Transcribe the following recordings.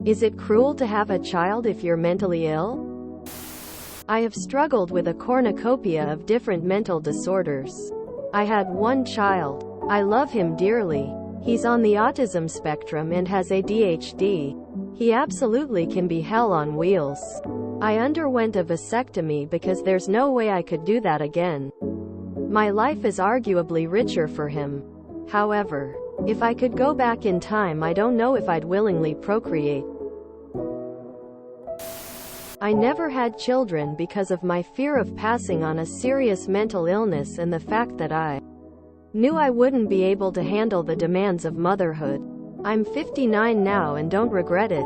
Is it cruel to have a child if you're mentally ill? I have struggled with a cornucopia of different mental disorders. I had one child. I love him dearly. He's on the autism spectrum and has ADHD. He absolutely can be hell on wheels. I underwent a vasectomy because there's no way I could do that again. My life is arguably richer for him. However, if I could go back in time, I don't know if I'd willingly procreate. I never had children because of my fear of passing on a serious mental illness and the fact that I knew I wouldn't be able to handle the demands of motherhood. I'm 59 now and don't regret it.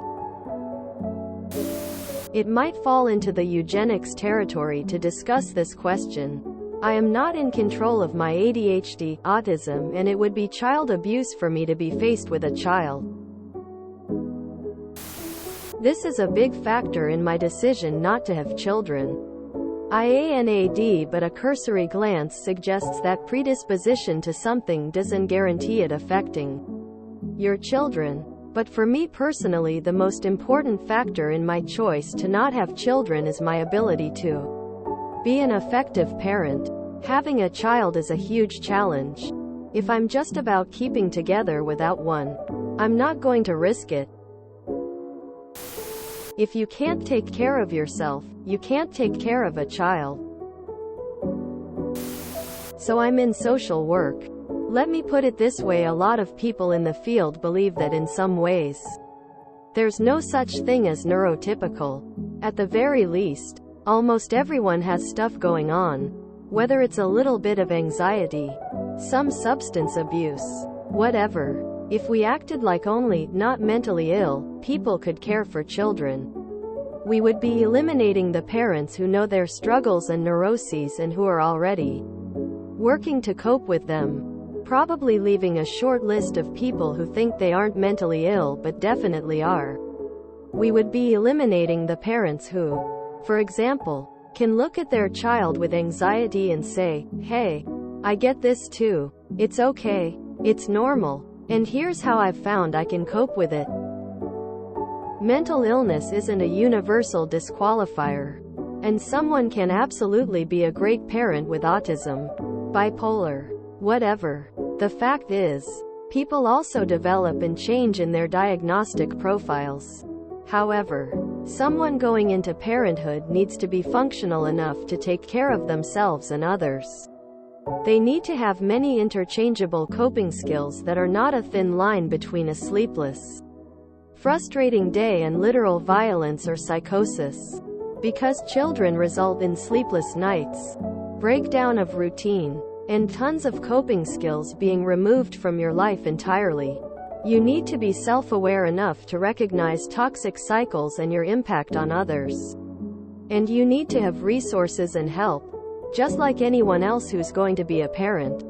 It might fall into the eugenics territory to discuss this question. I am not in control of my ADHD, autism, and it would be child abuse for me to be faced with a child. This is a big factor in my decision not to have children. IANAD, but a cursory glance suggests that predisposition to something doesn't guarantee it affecting your children. But for me personally, the most important factor in my choice to not have children is my ability to be an effective parent. Having a child is a huge challenge. If I'm just about keeping together without one, I'm not going to risk it. If you can't take care of yourself, you can't take care of a child. So I'm in social work. Let me put it this way, a lot of people in the field believe that in some ways, there's no such thing as neurotypical. At the very least, almost everyone has stuff going on. Whether it's a little bit of anxiety, some substance abuse, whatever. If we acted like only not mentally ill people could care for children, we would be eliminating the parents who know their struggles and neuroses and who are already working to cope with them. Probably leaving a short list of people who think they aren't mentally ill but definitely are. We would be eliminating the parents who, for example, can look at their child with anxiety and say, "Hey, I get this too. It's okay. It's normal. And here's how I've found I can cope with it." Mental illness isn't a universal disqualifier. And someone can absolutely be a great parent with autism, bipolar, whatever. The fact is, people also develop and change in their diagnostic profiles. However, someone going into parenthood needs to be functional enough to take care of themselves and others. They need to have many interchangeable coping skills that are not a thin line between a sleepless, frustrating day and literal violence or psychosis. Because children result in sleepless nights, breakdown of routine, and tons of coping skills being removed from your life entirely. You need to be self-aware enough to recognize toxic cycles and your impact on others. And you need to have resources and help, just like anyone else who's going to be a parent.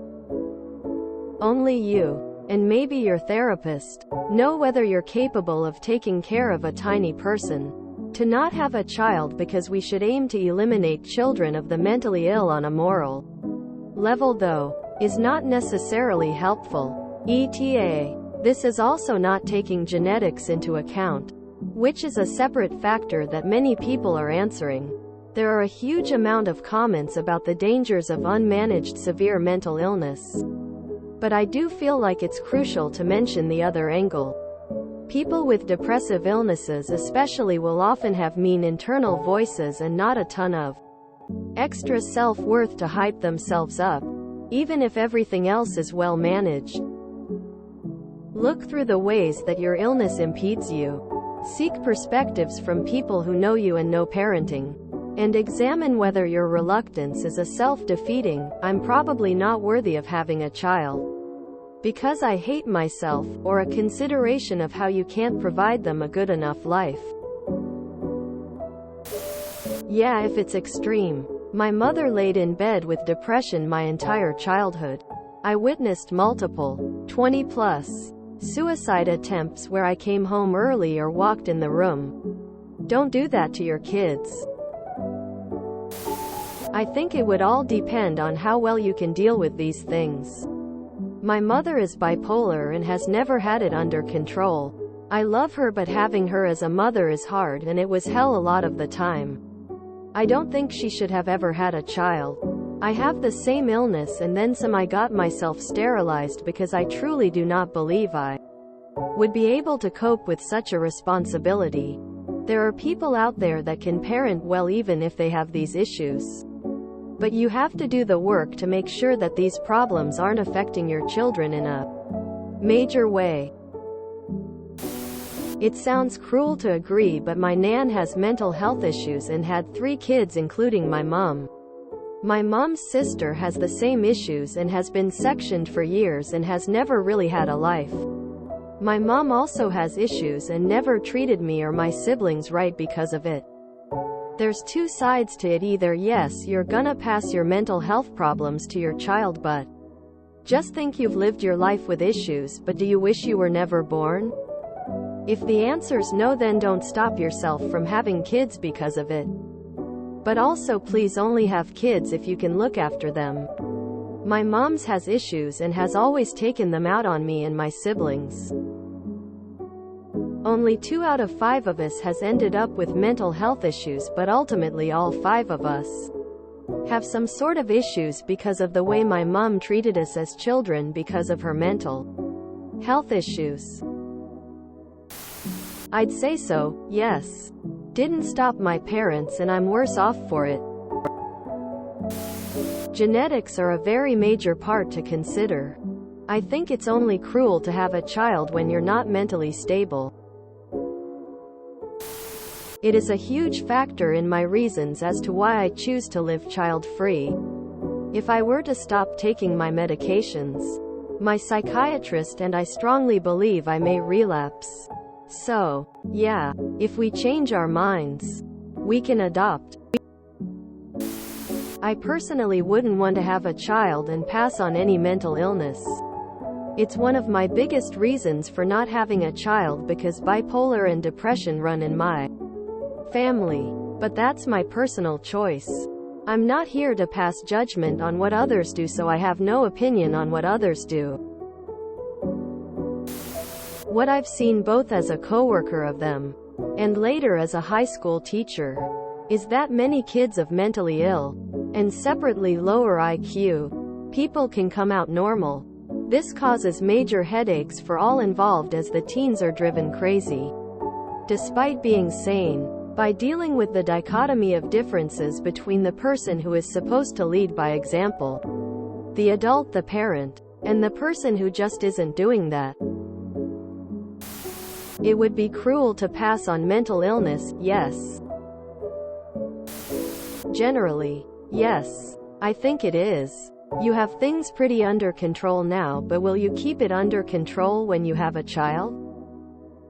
Only you, and maybe your therapist, know whether you're capable of taking care of a tiny person. To not have a child, because we should aim to eliminate children of the mentally ill on a moral level, though, is not necessarily helpful. ETA. This is also not taking genetics into account, which is a separate factor that many people are answering. There are a huge amount of comments about the dangers of unmanaged severe mental illness. But I do feel like it's crucial to mention the other angle. People with depressive illnesses especially will often have mean internal voices and not a ton of extra self-worth to hype themselves up, even if everything else is well managed. Look through the ways that your illness impedes you. Seek perspectives from people who know you and know parenting. And examine whether your reluctance is a self-defeating, "I'm probably not worthy of having a child because I hate myself," or a consideration of how you can't provide them a good enough life. Yeah, if it's extreme. My mother laid in bed with depression my entire childhood. I witnessed multiple, 20+ suicide attempts where I came home early or walked in the room. Don't do that to your kids. I think it would all depend on how well you can deal with these things. My mother is bipolar and has never had it under control. I love her, but having her as a mother is hard, and it was hell a lot of the time. I don't think she should have ever had a child. I have the same illness and then some. I got myself sterilized because I truly do not believe I would be able to cope with such a responsibility. There are people out there that can parent well even if they have these issues. But you have to do the work to make sure that these problems aren't affecting your children in a major way. It sounds cruel to agree, but my nan has mental health issues and had 3 kids including my mom. My mom's sister has the same issues and has been sectioned for years and has never really had a life. My mom also has issues and never treated me or my siblings right because of it. There's 2 sides to it. Either yes, you're gonna pass your mental health problems to your child, but just think you've lived your life with issues, but do you wish you were never born? If the answer's no, then don't stop yourself from having kids because of it. But also please only have kids if you can look after them. My mom's has issues and has always taken them out on me and my siblings. Only 2 out of 5 of us has ended up with mental health issues, but ultimately all 5 of us have some sort of issues because of the way my mom treated us as children because of her mental health issues. I'd say so, yes. Didn't stop my parents, and I'm worse off for it. Genetics are a very major part to consider. I think it's only cruel to have a child when you're not mentally stable. It is a huge factor in my reasons as to why I choose to live child-free. If I were to stop taking my medications, my psychiatrist and I strongly believe I may relapse. So, yeah, if we change our minds, we can adopt. I personally wouldn't want to have a child and pass on any mental illness. It's one of my biggest reasons for not having a child, because bipolar and depression run in my family. But that's my personal choice. I'm not here to pass judgment on what others do, so I have no opinion on what others do. What I've seen both as a coworker of them and later as a high school teacher is that many kids of mentally ill and separately lower IQ people can come out normal. This causes major headaches for all involved as the teens are driven crazy despite being sane. By dealing with the dichotomy of differences between the person who is supposed to lead by example, the adult, the parent, and the person who just isn't doing that. It would be cruel to pass on mental illness, yes. Generally, yes. I think it is. You have things pretty under control now, but will you keep it under control when you have a child?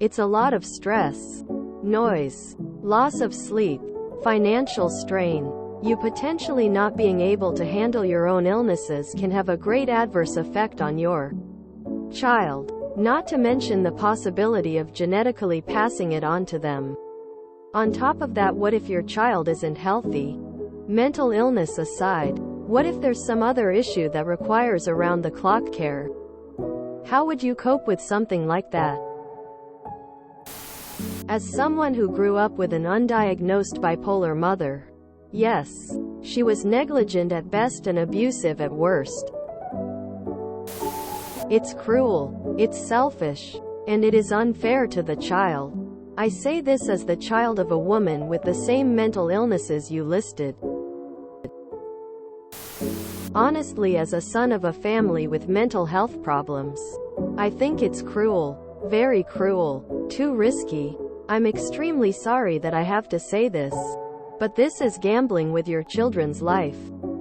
It's a lot of stress, noise, loss of sleep, financial strain. You potentially not being able to handle your own illnesses can have a great adverse effect on your child. Not to mention the possibility of genetically passing it on to them. On top of that, what if your child isn't healthy? Mental illness aside, what if there's some other issue that requires around-the-clock care? How would you cope with something like that? As someone who grew up with an undiagnosed bipolar mother, yes, she was negligent at best and abusive at worst. It's cruel, it's selfish, and it is unfair to the child. I say this as the child of a woman with the same mental illnesses you listed. Honestly, as a son of a family with mental health problems, I think it's cruel, very cruel, too risky. I'm extremely sorry that I have to say this, but this is gambling with your children's life.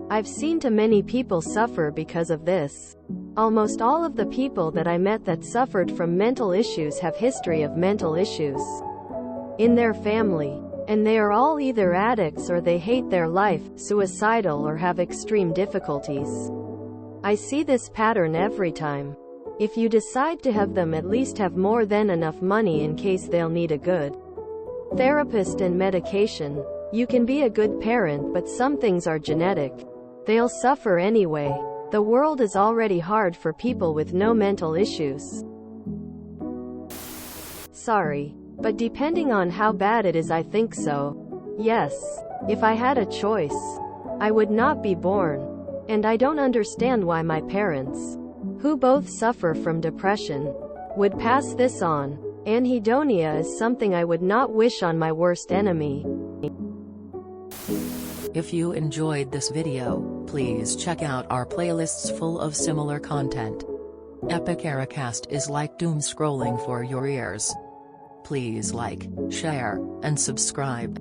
I've seen too many people suffer because of this. Almost all of the people that I met that suffered from mental issues have history of mental issues in their family. And they are all either addicts or they hate their life, suicidal, or have extreme difficulties. I see this pattern every time. If you decide to have them, at least have more than enough money in case they'll need a good therapist and medication. You can be a good parent, but some things are genetic. They'll suffer anyway. The world is already hard for people with no mental issues. Sorry. But depending on how bad it is, I think so. Yes. If I had a choice, I would not be born. And I don't understand why my parents, who both suffer from depression, would pass this on. Anhedonia is something I would not wish on my worst enemy. If you enjoyed this video, please check out our playlists full of similar content. TooAfraidToAsk is like doom scrolling for your ears. Please like, share, and subscribe.